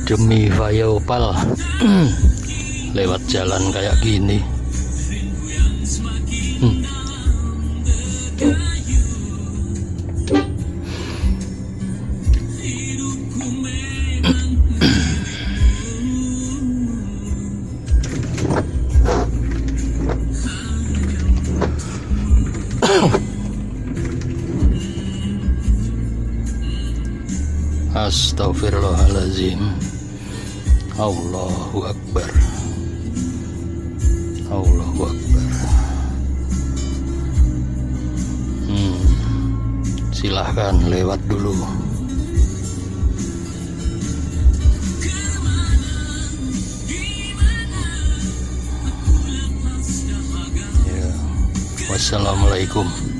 Demi Vayopal lewat jalan kayak gini. Astagfirullahaladzim. Allahu Akbar. Allahu Akbar. Silahkan lewat dulu. Ya. Wassalamualaikum.